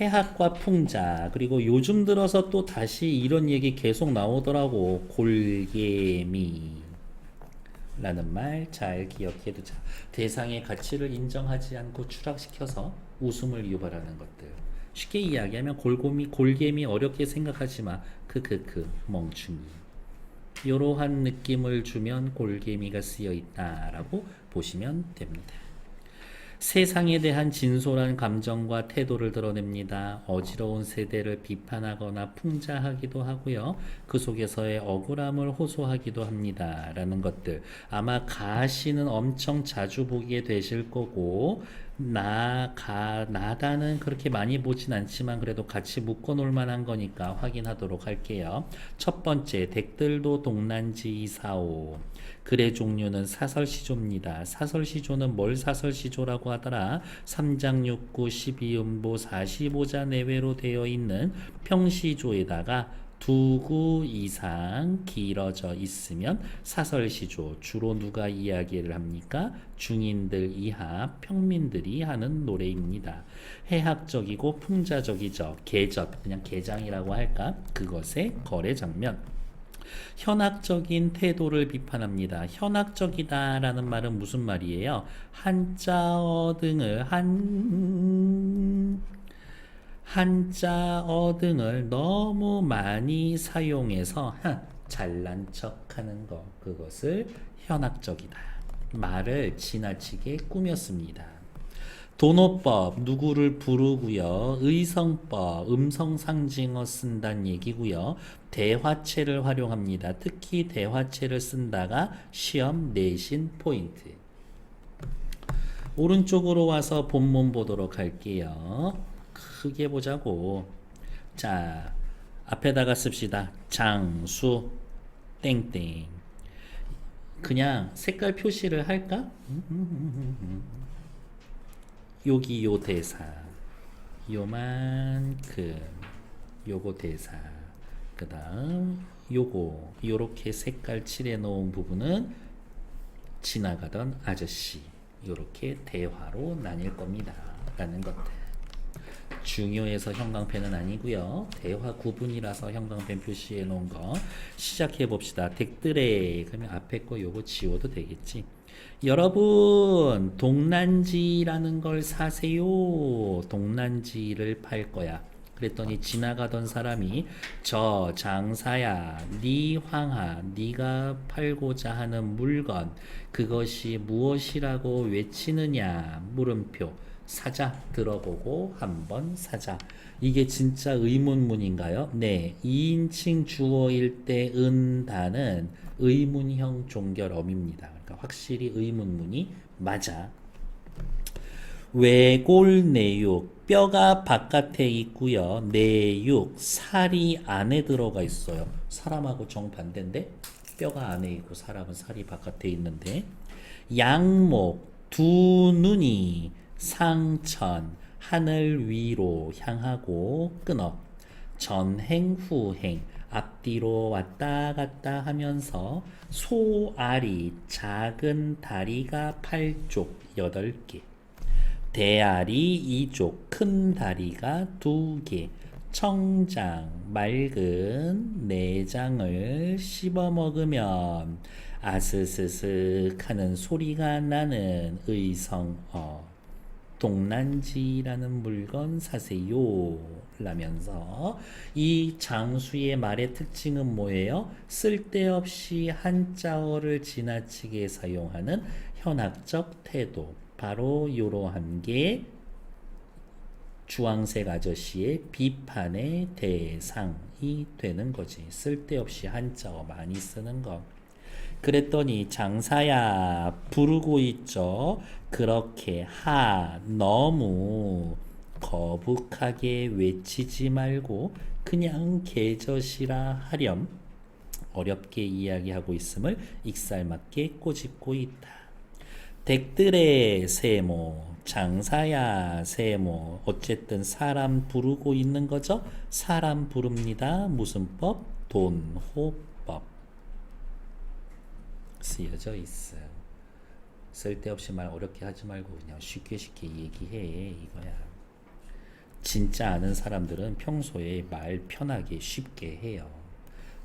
해학과 풍자. 그리고 요즘 들어서 또 다시 이런 얘기 계속 나오더라고. 골개미. 라는 말 잘 기억해 두자. 대상의 가치를 인정하지 않고 추락시켜서 웃음을 유발하는 것들. 쉽게 이야기하면 골개미 어렵게 생각하지 마. 멍충이. 이러한 느낌을 주면 골개미가 쓰여 있다라고 보시면 됩니다. 세상에 대한 진솔한 감정과 태도를 드러냅니다. 어지러운 세대를 비판하거나 풍자하기도 하고요. 그 속에서의 억울함을 호소하기도 합니다. 라는 것들. 아마 가시는 엄청 자주 보게 되실 거고, 나다는 그렇게 많이 보진 않지만 그래도 같이 묶어 놓을 만한 거니까 확인하도록 할게요. 첫 번째, 댁들도 동난지이사오. 글의 종류는 사설시조입니다. 사설시조는 뭘 사설시조라고 하더라? 3장 6구 12음보 45자 내외로 되어 있는 평시조에다가 두 구 이상 길어져 있으면 사설시조. 주로 누가 이야기를 합니까? 중인들 이하 평민들이 하는 노래입니다. 해학적이고 풍자적이죠. 계적, 그냥 개장이라고 할까? 그것의 거래 장면. 현학적인 태도를 비판합니다. 현학적이다라는 말은 무슨 말이에요? 한자어 등을 한자어 등을 너무 많이 사용해서 잘난 척하는 거, 그것을 현학적이다. 말을 지나치게 꾸몄습니다. 도노법, 누구를 부르고요. 의성법, 음성상징어 쓴다는 얘기고요. 대화체를 활용합니다. 특히 대화체를 쓴다가 시험 내신 포인트. 오른쪽으로 와서 본문 보도록 할게요. 크게 보자고. 자, 앞에다가 씁시다. 장수 땡땡. 그냥 색깔 표시를 할까? 여기 요 대사, 요만큼, 요거 대사, 그 다음 요거 요렇게 색깔 칠해 놓은 부분은 지나가던 아저씨. 요렇게 대화로 나뉠 겁니다 라는 것들. 중요해서 형광펜은 아니고요. 대화 구분이라서 형광펜 표시해 놓은 거. 시작해 봅시다. 댁들의, 그러면 앞에 거 요거 지워도 되겠지. 여러분, 동난지라는 걸 사세요. 동난지를 팔 거야. 그랬더니 지나가던 사람이 저 장사야, 네 황하, 네가 팔고자 하는 물건, 그것이 무엇이라고 외치느냐? 물음표. 사자. 들어보고 한번 사자. 이게 진짜 의문문인가요? 네. 2인칭 주어일 때 은다는 의문형 종결어입니다. 그러니까 확실히 의문문이 맞아. 외골내육, 뼈가 바깥에 있고요. 내육, 살이 안에 들어가 있어요. 사람하고 정반대인데 뼈가 안에 있고 사람은 살이 바깥에 있는데. 양목, 두 눈이 상천, 하늘 위로 향하고 끊어. 전행 후행, 앞뒤로 왔다 갔다 하면서. 소알이, 작은 다리가 8쪽 8개. 대알이 2쪽, 큰 다리가 2개. 청장, 맑은 내장을 씹어 먹으면 아스스스 하는 소리가 나는 의성어. 동난지라는 물건 사세요 라면서. 이 장수의 말의 특징은 뭐예요? 쓸데없이 한자어를 지나치게 사용하는 현학적 태도. 바로 이러한 게 주황색 아저씨의 비판의 대상이 되는 거지. 쓸데없이 한자어 많이 쓰는 거. 그랬더니 장사야 부르고 있죠. 그렇게 너무 거북하게 외치지 말고 그냥 개젓이라 하렴. 어렵게 이야기하고 있음을 익살맞게 꼬집고 있다. 댁들의 세모, 장사야 세모. 어쨌든 사람 부르고 있는 거죠. 사람 부릅니다. 무슨 법? 돈호법. 쓰여져 있어. 쓸데없이 말 어렵게 하지 말고 그냥 쉽게 얘기해 이거야. 진짜 아는 사람들은 평소에 말 편하게 쉽게 해요.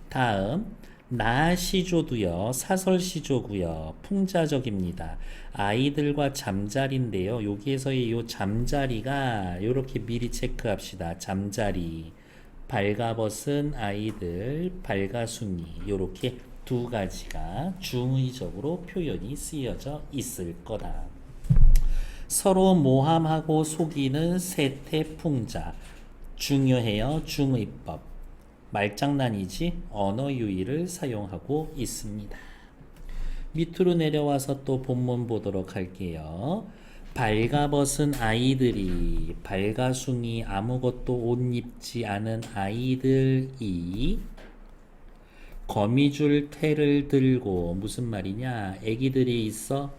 다음 나시조도요. 사설시조고요. 풍자적입니다. 아이들과 잠자리인데요. 여기에서의 요 잠자리가 요렇게 미리 체크합시다. 잠자리 발가벗은 아이들, 발가숭이 요렇게 두 가지가 중의적으로 표현이 쓰여져 있을 거다. 서로 모함하고 속이는 세태풍자 중요해요. 중의법 말장난이지 언어 유희를 사용하고 있습니다. 밑으로 내려와서 또 본문 보도록 할게요. 발가벗은 아이들이 발가숭이 아무것도 옷 입지 않은 아이들이 거미줄 테를 들고 무슨 말이냐 애기들이 있어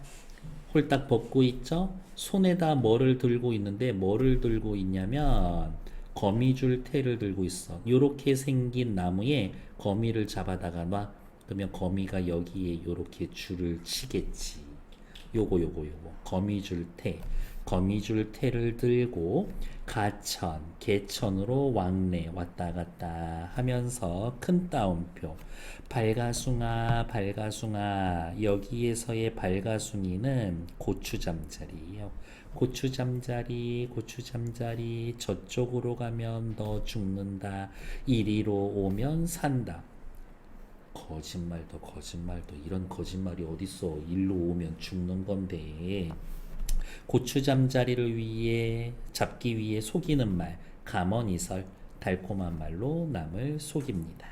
홀딱 벗고 있죠. 손에다 뭐를 들고 있는데 뭐를 들고 있냐면 거미줄 테를 들고 있어. 요렇게 생긴 나무에 거미를 잡아다가 놔. 그러면 거미가 여기에 요렇게 줄을 치겠지. 요거 거미줄 테. 거미줄 테를 들고 가천, 개천으로 왕래 왔다 갔다 하면서 큰 따옴표. 발가숭아, 발가숭아. 여기에서의 발가숭이는 고추잠자리예요. 고추잠자리, 고추잠자리. 저쪽으로 가면 너 죽는다. 이리로 오면 산다. 거짓말도 이런 거짓말이 어딨어. 일로 오면 죽는 건데. 고추잠자리를 위해 잡기 위해 속이는 말 가머니설 달콤한 말로 남을 속입니다.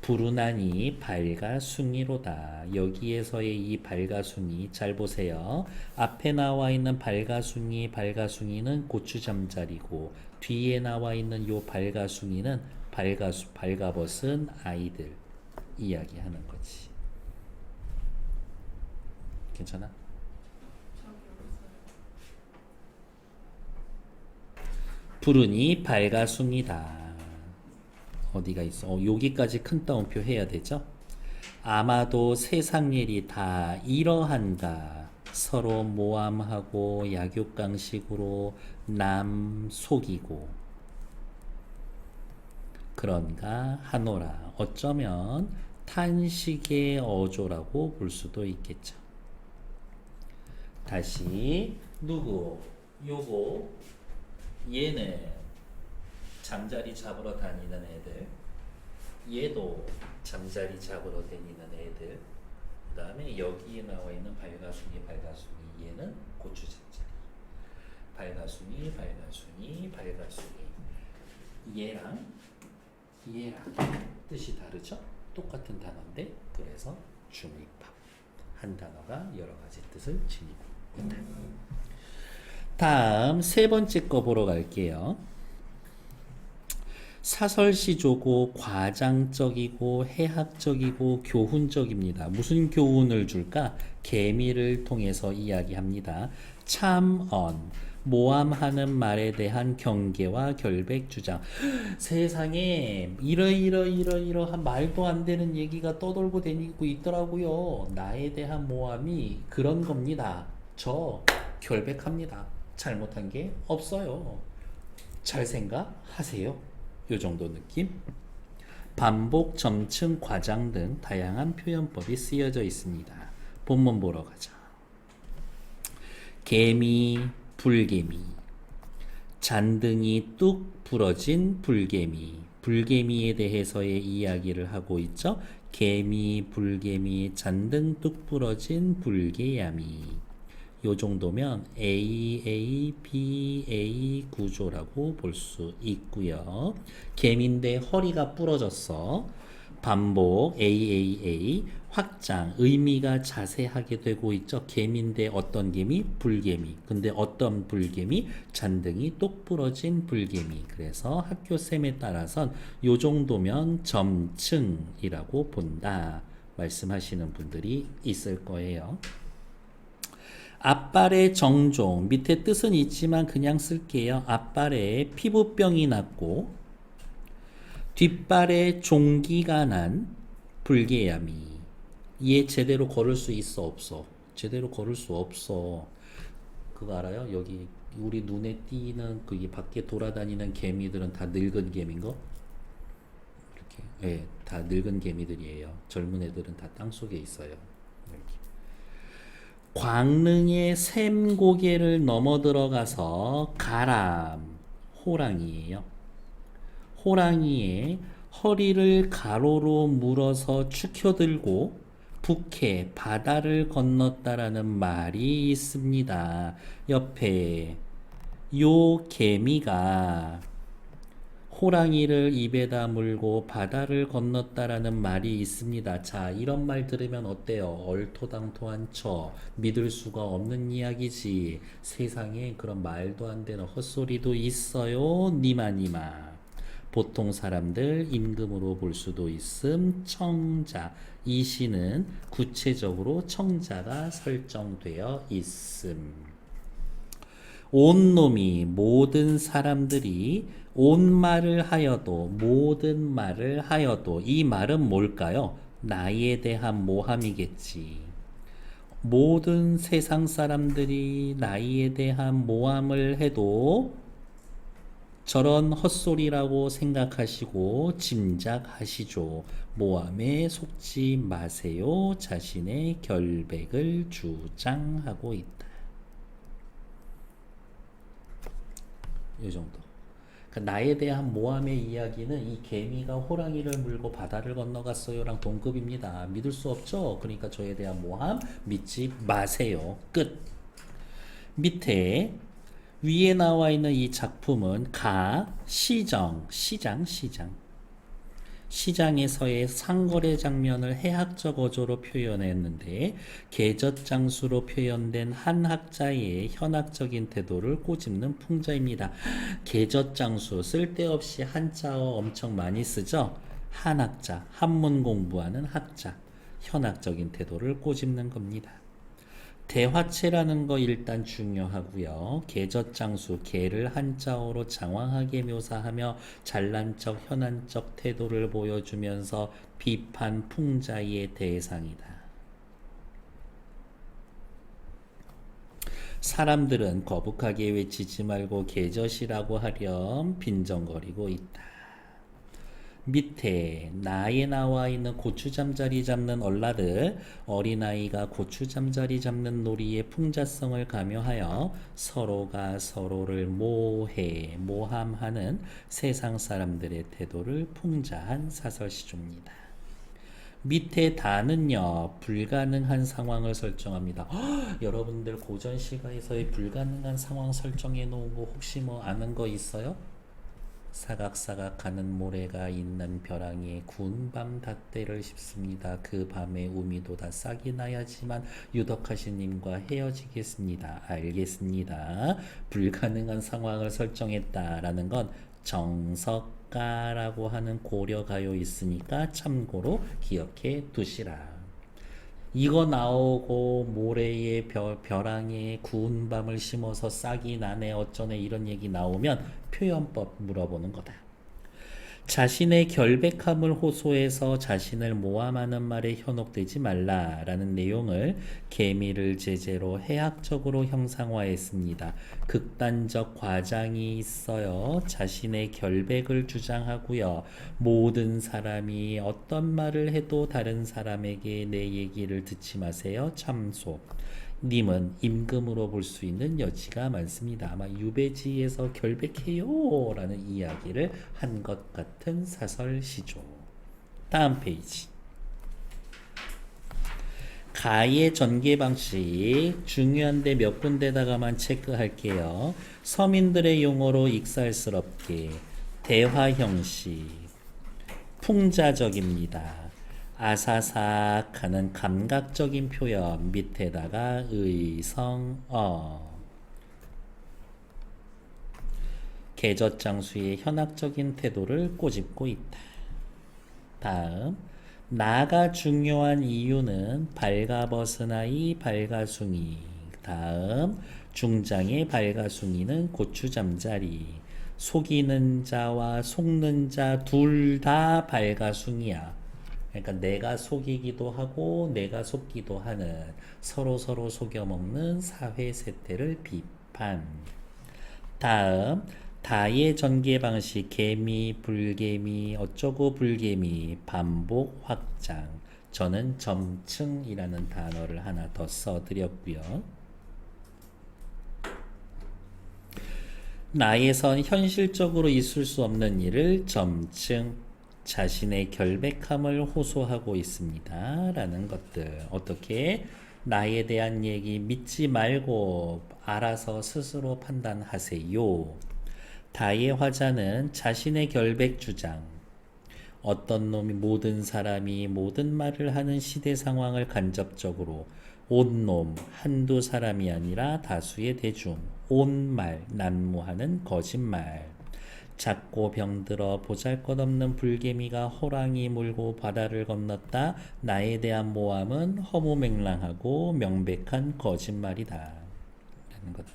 부르나니 발가숭이로다. 여기에서의 이 발가숭이 잘 보세요. 앞에 나와 있는 발가숭이는 고추잠자리고 뒤에 나와 있는 요 발가숭이는 발가벗은 아이들 이야기하는 거지. 괜찮아? 부르니 발가숭이다. 어디가 있어? 여기까지 큰 따옴표 해야 되죠? 아마도 세상 일이 다 이러한가. 서로 모함하고 약육강식으로 남 속이고 그런가 하노라. 어쩌면 탄식의 어조라고 볼 수도 있겠죠. 다시 누구? 요거 얘는 잠자리 잡으러 다니는 애들, 얘도 잠자리 잡으러 다니는 애들, 그 다음에 여기에 나와 있는 발가숭이, 얘는 고추잠자리. 발가숭이, 얘랑 뜻이 다르죠? 똑같은 단어인데 그래서 중의법 한 단어가 여러 가지 뜻을 지니고 있다. 다음 세 번째 거 보러 갈게요. 사설시조고 과장적이고 해학적이고 교훈적입니다. 무슨 교훈을 줄까? 계미를 통해서 이야기합니다. 참언, 모함하는 말에 대한 경계와 결백 주장. 세상에 이러한 말도 안 되는 얘기가 떠돌고 다니고 있더라고요. 나에 대한 모함이 그런 겁니다. 저 결백합니다. 잘못한 게 없어요. 잘 생각하세요. 요 정도 느낌? 반복, 점층, 과장 등 다양한 표현법이 쓰여져 있습니다. 본문 보러 가자. 개미, 불개미. 잔등이 뚝 부러진 불개미. 불개미에 대해서의 이야기를 하고 있죠. 개미, 불개미, 잔등 뚝 부러진 불개야미. 요 정도면 AABA 구조라고 볼 수 있고요. 개미인데 허리가 부러졌어. 반복 AAA 확장 의미가 자세하게 되고 있죠. 개미인데 어떤 개미? 불개미. 근데 어떤 불개미? 잔등이 똑 부러진 불개미. 그래서 학교쌤에 따라선 요 정도면 점층이라고 본다 말씀하시는 분들이 있을 거예요. 앞발의 정종 밑에 뜻은 있지만 그냥 쓸게요. 앞발에 피부병이 났고 뒷발에 종기가 난 불개야미. 얘 제대로 걸을 수 있어 없어? 제대로 걸을 수 없어. 그거 알아요? 여기 우리 눈에 띄는 그이 밖에 돌아다니는 개미들은 다 늙은 개미인 거? 이렇게. 예, 다 늙은 개미들이에요. 젊은 애들은 다 땅속에 있어요. 이렇게. 광릉의 샘고개를 넘어 들어가서 가람, 호랑이에요. 호랑이의 허리를 가로로 물어서 축혀들고 북해 바다를 건넜다라는 말이 있습니다. 옆에 요 개미가 호랑이를 입에다 물고 바다를 건넜다라는 말이 있습니다. 자, 이런 말 들으면 어때요? 얼토당토한 척, 믿을 수가 없는 이야기지. 세상에 그런 말도 안 되는 헛소리도 있어요. 니마니마. 보통 사람들 임금으로 볼 수도 있음. 청자. 이 시는 구체적으로 청자가 설정되어 있음. 온 놈이 모든 사람들이 온 말을 하여도 모든 말을 하여도 이 말은 뭘까요? 나에 대한 모함이겠지. 모든 세상 사람들이 나에 대한 모함을 해도 저런 헛소리라고 생각하시고 짐작하시죠. 모함에 속지 마세요. 자신의 결백을 주장하고 있다. 이 정도. 그러니까 나에 대한 모함의 이야기는 이 개미가 호랑이를 물고 바다를 건너갔어요랑 동급입니다. 믿을 수 없죠? 그러니까 저에 대한 모함 믿지 마세요. 끝. 밑에 위에 나와 있는 이 작품은 시장에서의 상거래 장면을 해학적 어조로 표현했는데 계젓장수로 표현된 한 학자의 현학적인 태도를 꼬집는 풍자입니다. 계젓장수 쓸데없이 한자어 엄청 많이 쓰죠. 한 학자, 한문 공부하는 학자, 현학적인 태도를 꼬집는 겁니다. 대화체라는 거 일단 중요하고요. 계젓장수, 개를 한자어로 장황하게 묘사하며 잘난척, 현한적 태도를 보여주면서 비판 풍자의 대상이다. 사람들은 거북하게 외치지 말고 계젓이라고 하렴 빈정거리고 있다. 밑에 나에 나와 있는 고추잠자리 잡는 얼라들, 어린아이가 고추잠자리 잡는 놀이의 풍자성을 가묘하여 서로가 서로를 모함하는 세상 사람들의 태도를 풍자한 사설시조입니다. 밑에 다는요, 불가능한 상황을 설정합니다. 여러분들 고전 시가에서의 불가능한 상황 설정해 놓은 거 혹시 뭐 아는 거 있어요? 사각사각 가는 모래가 있는 벼랑에 구운 밤 닷대를 씹습니다. 그 밤에 우미도 다 싹이 나야지만 유덕하시님과 헤어지겠습니다. 알겠습니다. 불가능한 상황을 설정했다라는 건 정석가라고 하는 고려가요 있으니까 참고로 기억해 두시라. 이거 나오고 모래에 벼랑에 구운 밤을 심어서 싹이 나네 어쩌네 이런 얘기 나오면 표현법 물어보는 거다. 자신의 결백함을 호소해서 자신을 모함하는 말에 현혹되지 말라라는 내용을 개미를 제재로 해학적으로 형상화했습니다. 극단적 과장이 있어요. 자신의 결백을 주장하고요. 모든 사람이 어떤 말을 해도 다른 사람에게 내 얘기를 듣지 마세요. 참소. 님은 임금으로 볼 수 있는 여지가 많습니다. 아마 유배지에서 결백해요 라는 이야기를 한 것 같은 사설시조. 다음 페이지. 가의 전개 방식 중요한데 몇 군데다가만 체크할게요. 서민들의 용어로 익살스럽게 대화 형식 풍자적입니다. 아사삭하는 감각적인 표현 밑에다가 의성어 계젓장수의 현학적인 태도를 꼬집고 있다. 다음 나가 중요한 이유는 발가벗은 아이 발가숭이. 다음 중장의 발가숭이는 고추잠자리. 속이는 자와 속는 자 둘 다 발가숭이야. 그러니까 내가 속이기도 하고 내가 속기도 하는 서로 속여먹는 사회 세태를 비판. 다음 다의 전개 방식 개미, 불개미, 어쩌고 불개미, 반복, 확장. 저는 점층이라는 단어를 하나 더 써드렸고요. 나에선 현실적으로 있을 수 없는 일을 점층, 자신의 결백함을 호소하고 있습니다. 라는 것들. 어떻게? 나에 대한 얘기 믿지 말고 알아서 스스로 판단하세요. 다의 화자는 자신의 결백 주장. 어떤 놈이 모든 사람이 모든 말을 하는 시대 상황을 간접적으로 온 놈, 한두 사람이 아니라 다수의 대중, 온 말, 난무하는 거짓말. 작고 병들어 보잘것없는 불개미가 호랑이 물고 바다를 건넜다. 나에 대한 모함은 허무맹랑하고 명백한 거짓말이다. 라는 것들.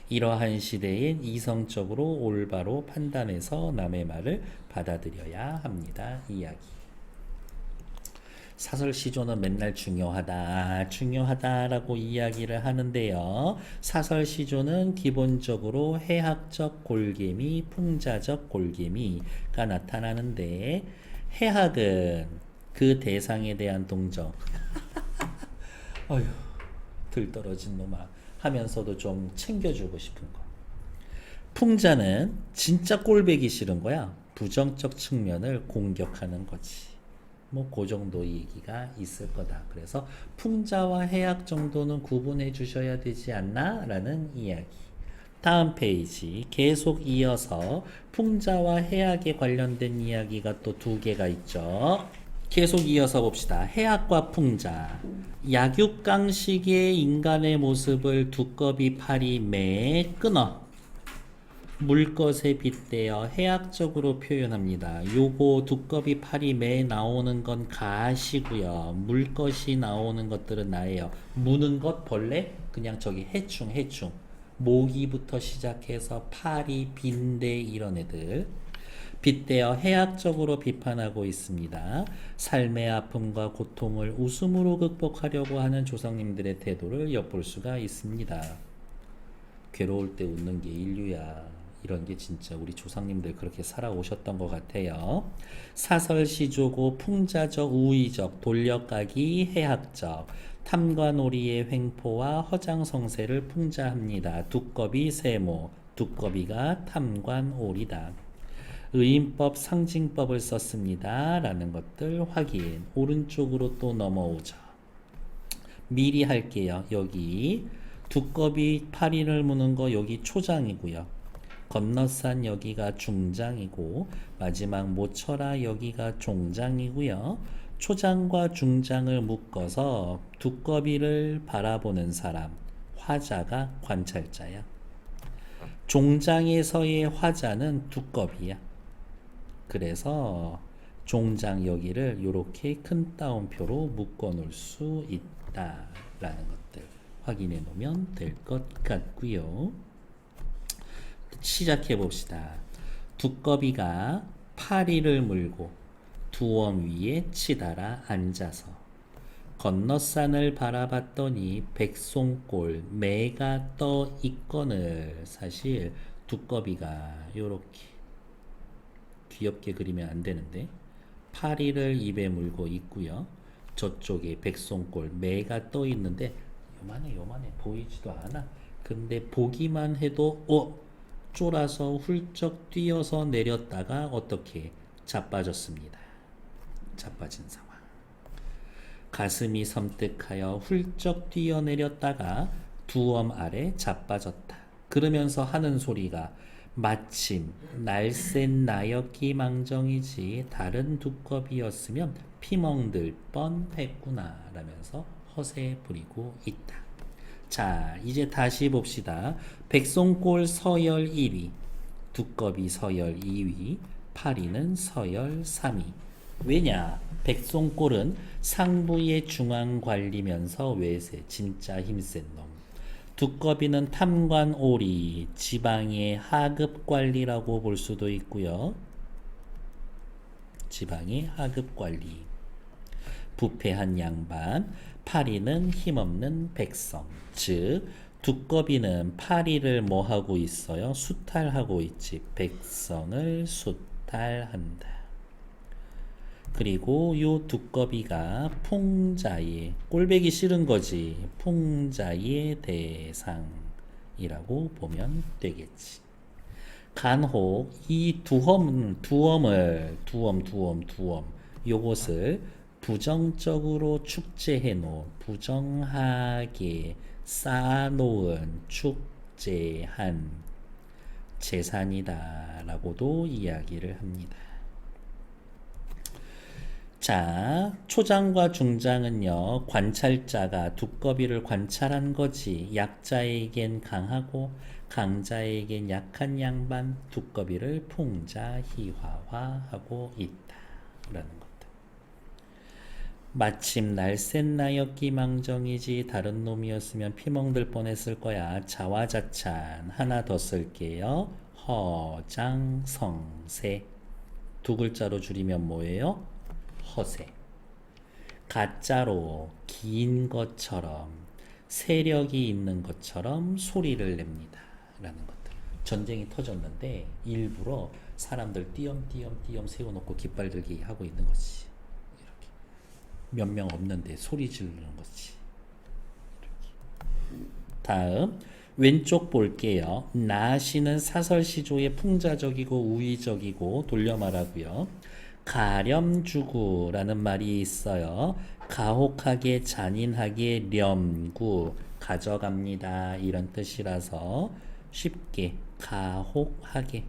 이러한 시대엔 이성적으로 올바로 판단해서 남의 말을 받아들여야 합니다. 이야기. 사설시조는 맨날 중요하다라고 이야기를 하는데요. 사설시조는 기본적으로 해학적 골개미, 풍자적 골개미가 나타나는데 해학은 그 대상에 대한 동정. 어휴, 들떨어진 놈아 하면서도 좀 챙겨주고 싶은 거. 풍자는 진짜 꼴배기 싫은 거야. 부정적 측면을 공격하는 거지. 뭐 그 정도 얘기가 있을 거다. 그래서 풍자와 해악 정도는 구분해 주셔야 되지 않나? 라는 이야기. 다음 페이지 계속 이어서 풍자와 해악에 관련된 이야기가 또 두 개가 있죠. 계속 이어서 봅시다. 해악과 풍자. 약육강식의 인간의 모습을 두꺼비 팔이 매에 끊어 물것에 빗대어 해학적으로 표현합니다. 요거 두꺼비 팔이 매 나오는 건 가시고요. 물것이 나오는 것들은 나예요. 무는 것 벌레 그냥 저기 해충. 모기부터 시작해서 파리, 빈대 이런 애들. 빗대어 해학적으로 비판하고 있습니다. 삶의 아픔과 고통을 웃음으로 극복하려고 하는 조상님들의 태도를 엿볼 수가 있습니다. 괴로울 때 웃는 게 인류야. 이런 게 진짜 우리 조상님들 그렇게 살아오셨던 것 같아요. 사설시조고 풍자적, 우의적, 돌려까기, 해학적, 탐관오리의 횡포와 허장성세를 풍자합니다. 두꺼비 세모, 두꺼비가 탐관오리다. 의인법, 상징법을 썼습니다. 라는 것들 확인. 오른쪽으로 또 넘어오죠. 미리 할게요. 여기 두꺼비 파리를 무는 거 여기 초장이고요. 건너산 여기가 중장이고 마지막 모처라 여기가 종장이고요. 초장과 중장을 묶어서 두꺼비를 바라보는 사람, 화자가 관찰자야. 종장에서의 화자는 두꺼비야. 그래서 종장 여기를 이렇게 큰 따옴표로 묶어 놓을 수 있다라는 것들 확인해 놓으면 될 것 같고요. 시작해 봅시다. 두꺼비가 파리를 물고 두엄 위에 치달아 앉아서 건너산을 바라봤더니 백송골 매가 떠 있거늘. 사실 두꺼비가 요렇게 귀엽게 그리면 안 되는데 파리를 입에 물고 있고요. 저쪽에 백송골 매가 떠 있는데 요만해 보이지도 않아. 근데 보기만 해도 쫄아서 훌쩍 뛰어서 내렸다가 어떻게 자빠졌습니다. 자빠진 상황. 가슴이 섬뜩하여 훌쩍 뛰어내렸다가 두엄 아래 자빠졌다. 그러면서 하는 소리가 마침 날쌘 나였기 망정이지 다른 두꺼비였으면 피멍들 뻔했구나 라면서 허세 부리고 있다. 자, 이제 다시 봅시다. 백송골 서열 1위, 두꺼비 서열 2위, 파리는 서열 3위. 왜냐? 백송골은 상부의 중앙관리면서 외세, 진짜 힘센 놈. 두꺼비는 탐관오리, 지방의 하급관리라고 볼 수도 있고요. 지방의 하급관리. 부패한 양반, 파리는 힘없는 백성, 즉 두꺼비는 파리를 뭐 하고 있어요? 수탈하고 있지. 백성을 수탈한다. 그리고 요 두꺼비가 풍자의, 꼴배기 싫은 거지. 풍자의 대상이라고 보면 되겠지. 간혹 이 두엄 요것을 부정적으로 축제해 놓은, 부정하게 쌓아놓은, 축제한 재산이다 라고도 이야기를 합니다. 자, 초장과 중장은요, 관찰자가 두꺼비를 관찰한 거지. 약자에겐 강하고 강자에겐 약한 양반, 두꺼비를 풍자희화화하고 있다 라는 것들. 마침 날쌘 나였기 망정이지 다른 놈이었으면 피멍들 뻔했을 거야. 자화자찬 하나 더 쓸게요. 허장성세. 두 글자로 줄이면 뭐예요? 허세. 가짜로 긴 것처럼, 세력이 있는 것처럼 소리를 냅니다 라는 것들. 전쟁이 터졌는데 일부러 사람들 띄엄띄엄 세워놓고 깃발 들기 하고 있는 거지. 이렇게 몇 명 없는데 소리 지르는 거지. 이렇게. 다음 왼쪽 볼게요. 나시는 사설시조의 풍자적이고 우위적이고 돌려 말하고요. 가렴주구라는 말이 있어요. 가혹하게 잔인하게 렴구 가져갑니다 이런 뜻이라서 쉽게 가혹하게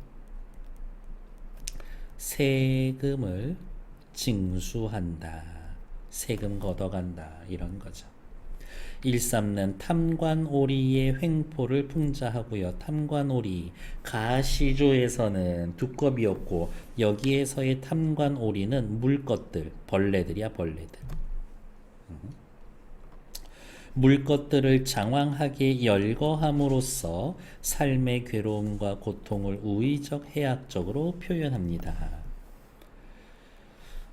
세금을 징수한다, 세금 걷어간다 이런 거죠. 일삼는 탐관오리의 횡포를 풍자하고요. 탐관오리 가시조에서는 두꺼비였고 여기에서의 탐관오리는 물것들, 벌레들이야 벌레들. 물것들을 장황하게 열거함으로써 삶의 괴로움과 고통을 우의적 해학적으로 표현합니다.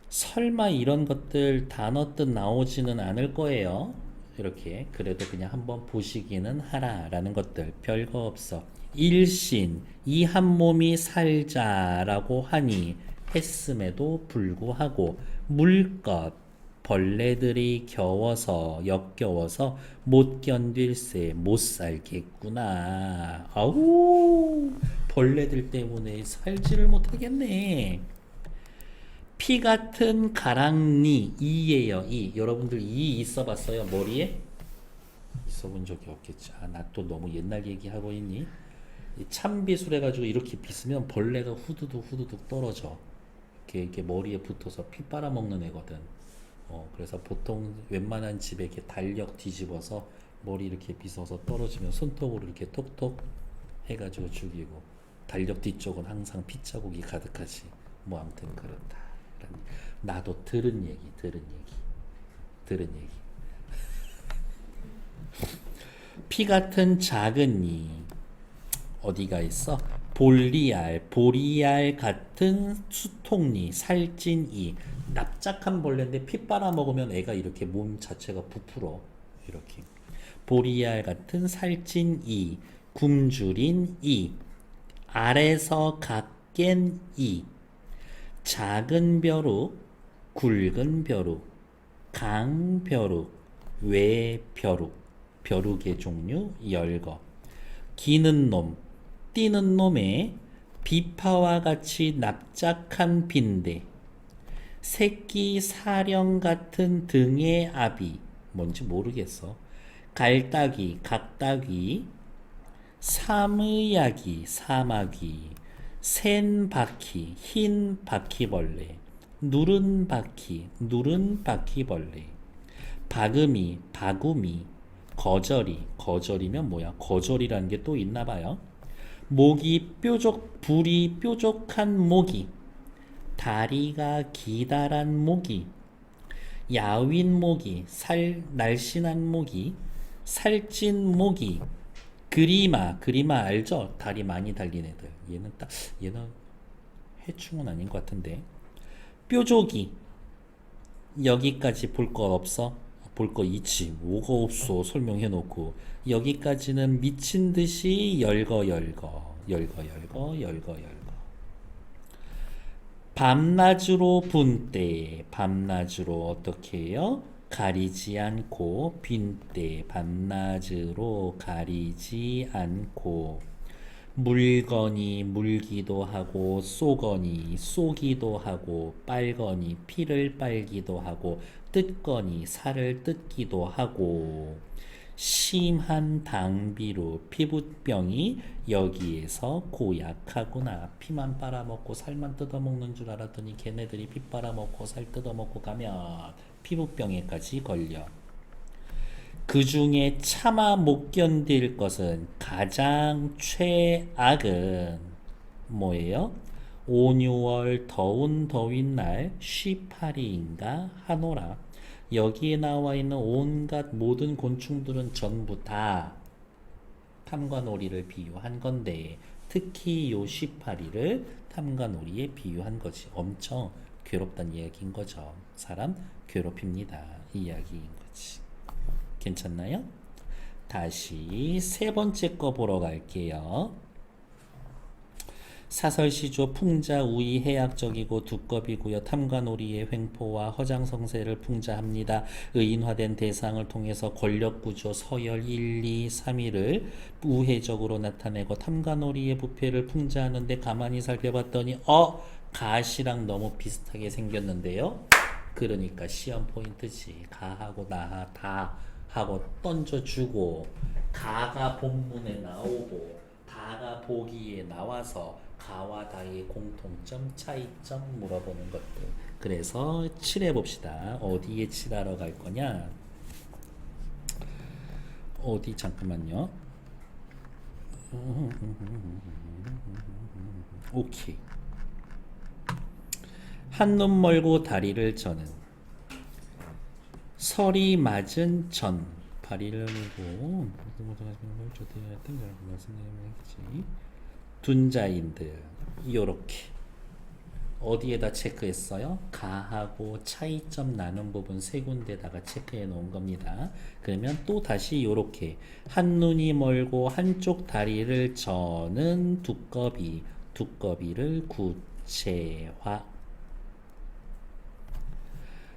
설마 이런 것들 단어 뜻 나오지는 않을 거예요. 이렇게 그래도 그냥 한번 보시기는 하라라는 것들 별거 없어. 일신 이 한 몸이 살자라고 하니 했음에도 불구하고 물것 벌레들이 겨워서 역겨워서 못 견딜세 못 살겠구나. 아우 벌레들 때문에 살지를 못하겠네. 피 같은 가랑니 이예요. 이 여러분들 이 있어 봤어요? 머리에? 있어 본 적이 없겠지. 아, 나 또 너무 옛날 얘기하고 있니? 참빗을 해가지고 이렇게 빗으면 벌레가 후두둑 떨어져. 이렇게 머리에 붙어서 피 빨아먹는 애거든. 그래서 보통 웬만한 집에 이렇게 달력 뒤집어서 머리 이렇게 빗어서 떨어지면 손톱으로 이렇게 톡톡 해가지고 죽이고, 달력 뒤쪽은 항상 핏자국이 가득하지. 뭐 아무튼 그렇다. 나도 들은 얘기. 피 같은 작은 이 어디가 있어? 보리알 같은 수통리, 살찐 이 납작한 벌레인데 피 빨아먹으면 애가 이렇게 몸 자체가 부풀어. 이렇게 보리알 같은 살찐 이, 굶주린 이, 알에서 갓깬 이, 작은 벼룩, 굵은 벼룩, 강벼룩, 외벼룩, 벼룩의 종류 열거. 기는 놈, 뛰는 놈의 비파와 같이 납작한 빈대, 새끼 사령 같은 등의 아비, 뭔지 모르겠어. 갈따귀, 각따귀, 사무야기, 사마귀, 센 바퀴, 흰 바퀴벌레, 누른 바퀴, 누른 바퀴벌레, 바금이, 바구미, 거절이면 뭐야? 거절이라는 게 또 있나 봐요. 모기 뾰족, 불이 뾰족한 모기, 다리가 기다란 모기, 야윈 모기, 날씬한 모기, 살찐 모기, 그리마 알죠? 다리 많이 달린 애들. 얘는 해충은 아닌 것 같은데. 뾰족이, 여기까지 볼 거 없어? 볼 거 있지. 뭐가 없어. 설명해 놓고. 여기까지는 미친 듯이 열거. 밤낮으로 분때. 밤낮으로 어떻게 해요? 가리지 않고 빈때. 밤낮으로 가리지 않고. 물거니 물기도 하고 쏘거니 쏘기도 하고 빨거니 피를 빨기도 하고 뜯거니 살을 뜯기도 하고 심한 당비로 피부병이 여기에서 고약하구나. 피만 빨아먹고 살만 뜯어먹는 줄 알았더니 걔네들이 피 빨아먹고 살 뜯어먹고 가면 피부병에까지 걸려. 그 중에 차마 못 견딜 것은 가장 최악은 뭐예요? 5, 6월 더운 날 쉬파리인가 하노라. 여기에 나와 있는 온갖 모든 곤충들은 전부 다 탐관오리를 비유한 건데 특히 요 쉬파리를 탐관오리에 비유한 거지. 엄청 괴롭다는 이야기인 거죠. 사람 괴롭힙니다. 이 이야기인 거지. 괜찮나요? 다시 세 번째 거 보러 갈게요. 사설시조 풍자 우의 해악적이고 두껍이고요. 탐관오리의 횡포와 허장성세를 풍자합니다. 의인화된 대상을 통해서 권력구조 서열 1, 2, 3위를 우회적으로 나타내고 탐관오리의 부패를 풍자하는데 가만히 살펴봤더니 가시랑 너무 비슷하게 생겼는데요. 그러니까 시험 포인트지. 가하고 나하 다 하고 던져주고 가가 본문에 나오고 다가 보기에 나와서 가와 다의 공통점 차이점 물어보는 것들. 그래서 칠해 봅시다. 어디에 칠하러 갈 거냐? 어디 잠깐만요. 오케이. 한눈 멀고 다리를 저는 설이 맞은 전 다리를 물고 둔자인들 요렇게 어디에다 체크했어요? 가하고 차이점 나는 부분 세 군데다가 체크해 놓은 겁니다. 그러면 또 다시 요렇게 한눈이 멀고 한쪽 다리를 저는 두꺼비를 구체화.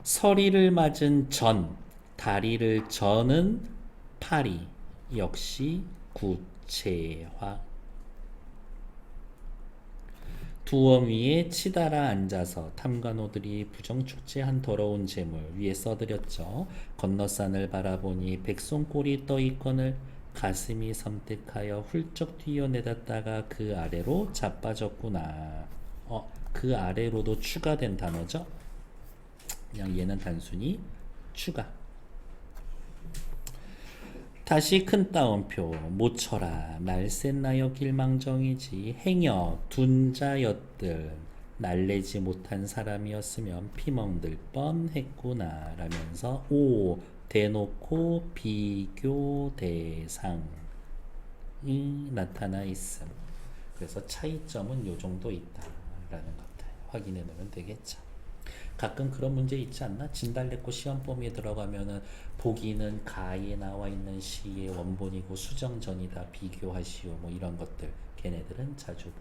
서리를 맞은 전, 다리를 저는 파리, 역시 구체화. 두엄 위에 치달아 앉아서 탐관오들이 부정축제한 더러운 재물 위에 써드렸죠. 건너산을 바라보니 백송골이 떠있거늘 가슴이 섬뜩하여 훌쩍 뛰어내렸다가 그 아래로 자빠졌구나. 그 아래로도 추가된 단어죠. 그냥 얘는 단순히 추가. 다시 큰 따옴표. 모처라 날쌘나여 길망정이지 행여 둔자였들 날래지 못한 사람이었으면 피멍들 뻔했구나 라면서 대놓고 비교 대상이 나타나 있음. 그래서 차이점은 요 정도 있다라는 것들 확인해 놓으면 되겠죠. 가끔 그런 문제 있지 않나? 진달래꽃 시험 범위에 들어가면은 보기는 가에 나와 있는 시의 원본이고 수정전이다 비교하시오 뭐 이런 것들 걔네들은 자주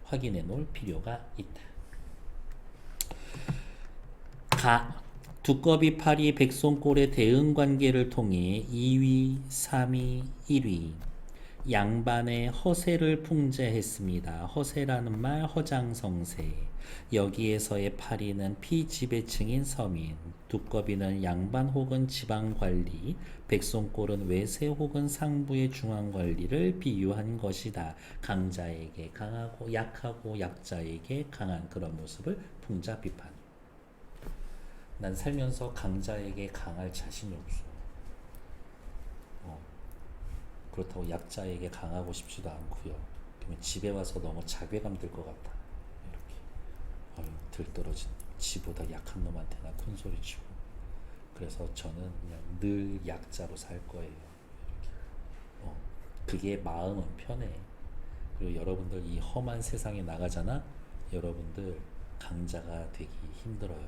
확인해 놓을 필요가 있다. 두꺼비 파리 백송골의 대응 관계를 통해 2위, 3위, 1위 양반의 허세를 풍자했습니다. 허세라는 말 허장성세. 여기에서의 파리는 피지배층인 서민, 두꺼비는 양반 혹은 지방관리, 백송골은 외세 혹은 상부의 중앙관리를 비유한 것이다. 강자에게 강하고 약하고 약자에게 강한 그런 모습을 풍자 비판. 난 살면서 강자에게 강할 자신이 없어. 그렇다고 약자에게 강하고 싶지도 않고요. 그러면 집에 와서 너무 자괴감 들 것 같다. 이렇게 들떨어진 지보다 약한 놈한테나 큰 소리 치고. 그래서 저는 그냥 늘 약자로 살 거예요. 이렇게. 그게 마음은 편해. 그리고 여러분들 이 험한 세상에 나가잖아. 여러분들 강자가 되기 힘들어요.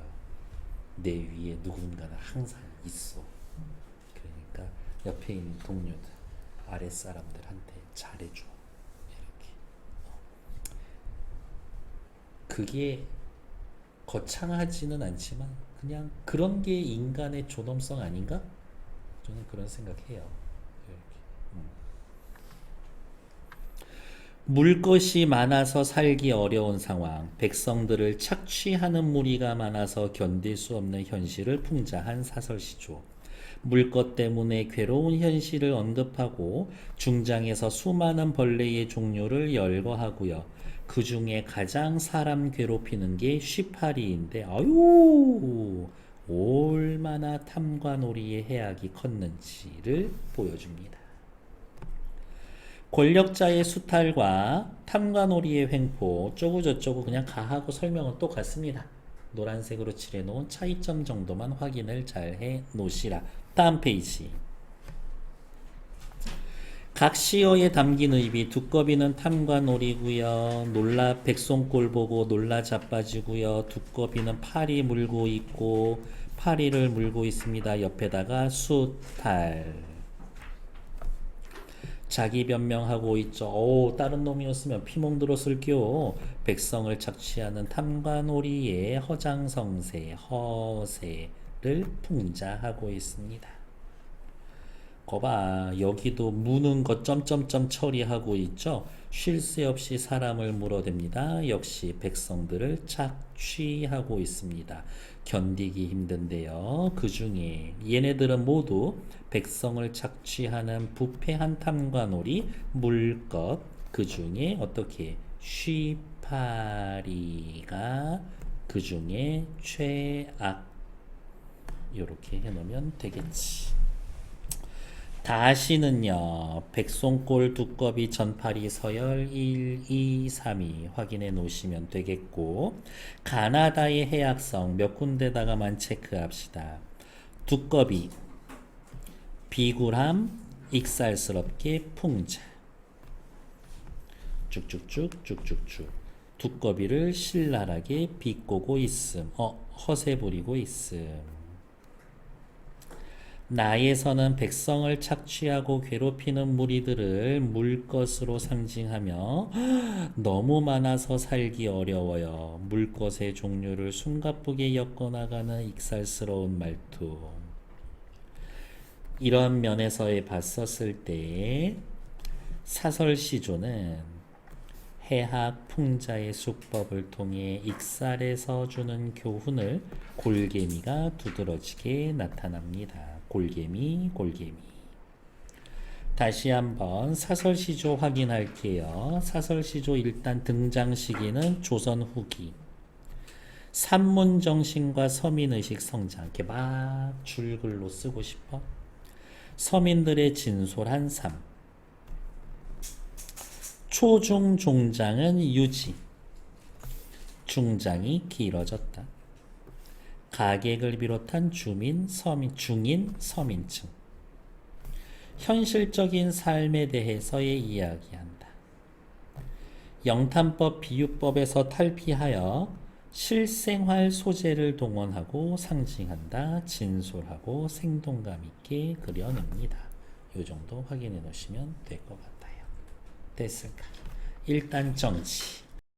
내 위에 누군가는 항상 있어. 옆에 있는 동료들, 아랫사람들한테 잘해줘. 이렇게. 그게 거창하지는 않지만 그냥 그런 게 인간의 존엄성 아닌가? 저는 그런 생각해요. 이렇게. 물 것이 많아서 살기 어려운 상황, 백성들을 착취하는 무리가 많아서 견딜 수 없는 현실을 풍자한 사설시조. 물것 때문에 괴로운 현실을 언급하고 중장에서 수많은 벌레의 종류를 열거하고요. 그 중에 가장 사람 괴롭히는 게 쉬파리인데, 아유, 얼마나 탐관오리의 해악이 컸는지를 보여줍니다. 권력자의 수탈과 탐관오리의 횡포, 쪼구저쪼구 그냥 가하고 설명은 똑같습니다. 노란색으로 칠해놓은 차이점 정도만 확인을 잘 해 놓으시라. 다음 페이지. 각 시어에 담긴 의비, 두꺼비는 탐관오리고요. 놀라 백송꼴 보고 놀라 자빠지고요. 두꺼비는 파리 물고 있고 파리를 물고 있습니다. 옆에다가 수탈. 자기 변명하고 있죠. 오, 다른 놈이었으면 피멍 들었을게요. 백성을 착취하는 탐관오리의 허장성세, 허세를 풍자하고 있습니다. 거봐, 여기도 무는 것 점점점 처리하고 있죠. 쉴 새 없이 사람을 물어댑니다. 역시 백성들을 착취하고 있습니다. 견디기 힘든데요. 그 중에 얘네들은 모두 백성을 착취하는 부패한 탐관오리 물것, 그 중에 어떻게 쉬파리가 그 중에 최악, 이렇게 해놓으면 되겠지. 다시는요, 백송꼴, 두꺼비, 전파리, 서열 1, 2, 3이 확인해 놓으시면 되겠고, 가나다의 해악성 몇 군데다가만 체크합시다. 두꺼비, 비굴함, 익살스럽게 풍자. 쭉쭉쭉 쭉쭉쭉. 두꺼비를 신랄하게 비꼬고 있음. 허세 부리고 있음. 나에서는 백성을 착취하고 괴롭히는 무리들을 물것으로 상징하며 너무 많아서 살기 어려워요. 물것의 종류를 숨가쁘게 엮어나가는 익살스러운 말투. 이런 면에서에 봤었을 때 사설시조는 해학 풍자의 수법을 통해 익살에서 주는 교훈을 골개미가 두드러지게 나타납니다. 골개미, 골개미. 다시 한번 사설시조 확인할게요. 사설시조 일단 등장 시기는 조선 후기. 산문정신과 서민의식 성장. 이렇게 막 줄글로 쓰고 싶어. 서민들의 진솔한 삶. 초중 종장은 유지. 중장이 길어졌다. 가객을 비롯한 주민, 서민, 중인, 서민층. 현실적인 삶에 대해서의 이야기한다. 영탄법, 비유법에서 탈피하여 실생활 소재를 동원하고 상징한다. 진솔하고 생동감 있게 그려냅니다. 이 정도 확인해 놓으시면 될 것 같아요. 됐을까? 일단 정치.